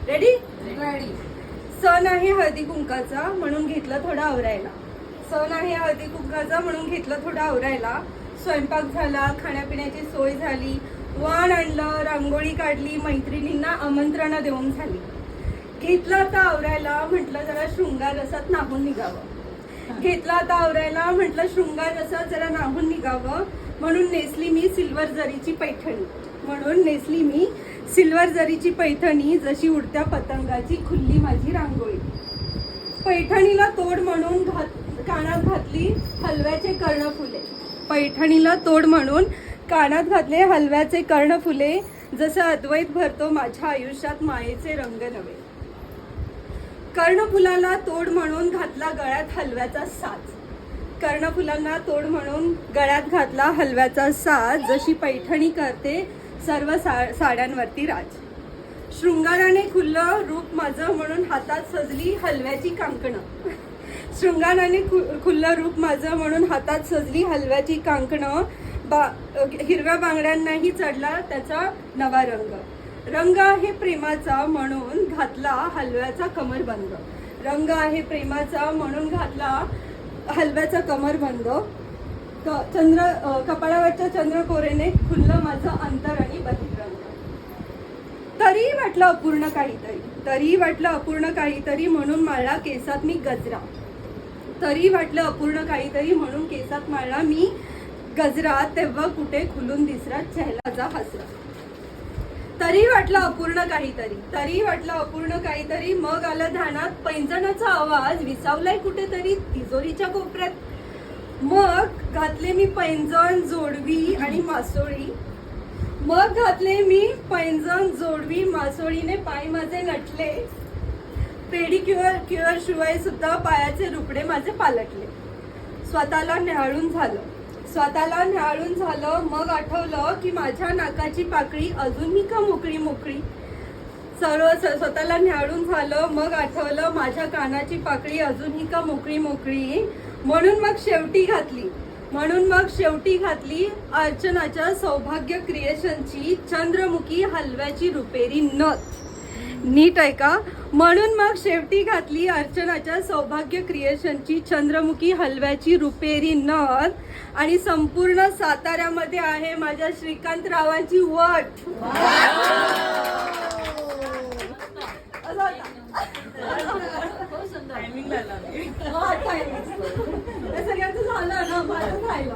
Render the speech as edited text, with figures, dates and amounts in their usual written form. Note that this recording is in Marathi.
रेडी? रेडी. सण आहे हळदी कुंकाचा म्हणून घेतलं थोडं आवरायला. सण आहे हळदी कुंकाचा म्हणून घेतलं थोडं आवरायला. स्वयंपाक झाला, खाण्यापिण्याची सोय झाली, वाण आणलं, रांगोळी काढली, मैत्रिणींना आमंत्रण देऊन झाली. घेतलं आता आवरायला, म्हटलं जरा शृंगार रसात नाहून निघावं. घेतलं आता आवरायला, म्हटलं शृंगार रसात जरा नाहून निघावं म्हणून नेसली मी सिल्वर जरीची पैठणी. जशी उडत्या पतंगाची खुल्ली माझी रांगोळी. पैठणीला तोड म्हणून कानात घातली हलव्याचे कर्णफुले. पैठणीला तोड म्हणून कानात घातले हलव्याचे कर्णफुले. जसं अद्वैत भरतो माझ्या आयुष्यात मायेचे रंग नवे. कर्णफुलाला तोड म्हणून घातला गळ्यात हलव्याचा साज. कर्णफुलांना तोड म्हणून गळ्यात घातला हलव्याचा साज. जशी पैठणी करते सर्व साड्यांवरती राज. शृंगाराने खुल्लं रूप माझं म्हणून हातात सजली हलव्याची कांकणं. शृंगाराने खुल्लं रूप माझं म्हणून हातात सजली हलव्याची कांकणं. हिरव्या बांगड्यांनाही चढला त्याचा नवा रंग. रंग आहे प्रेमाचा म्हणून घातला हलव्याचा कमरबंद. रंग आहे प्रेमाचा म्हणून घातला हलव्याचा कमरबंद. कपाळावरच्या चंद्रकोरेने खुल्लं माझं अंतर आणि बहिरंग. तरी वाटलं अपूर्ण काहीतरी म्हणून माळला केसात मी गजरा. तरी वाटलं अपूर्ण काहीतरी म्हणून केसात माळला मी गजरा. तेव्हा कुठे खुलून दिसरा चेहऱ्याचा हसरा. तरी वाटलं अपूर्ण काहीतरी मग आलं ध्यानात पैंजणाचा आवाज विसावलाय कुठेतरी तिजोरीच्या कोपऱ्यात. मग घातले मी पैंजण, जोडवी आणि मासोळी. मासोळीने पाय माझे नटले. पेडिक्युअर शिवाय सुद्धा पायाचे रुपडे माझे पालटले. स्वतःला न्याहाळून झालं मग आठवलं की माझ्या नाकाची पाकळी अजूनही का मोकळी. स्वतःला न्याहाळून झालं मग आठवलं माझ्या कानाची पाकळी अजूनही का मोकळी. म्हणून मग शेवटी घातली अर्चनाच्या सौभाग्य क्रिएशनची चंद्रमुखी हलव्याची रुपेरी नथ. नीट आहे का? म्हणून मग शेवटी घातली अर्चनाच्या सौभाग्य क्रिएशनची चंद्रमुखी हलव्याची रुपेरी नथ. आणि संपूर्ण साताऱ्यामध्ये आहे माझ्या श्रीकांतरावांची वट. सगळ्यांचं झालं ना, माझं राहिलं.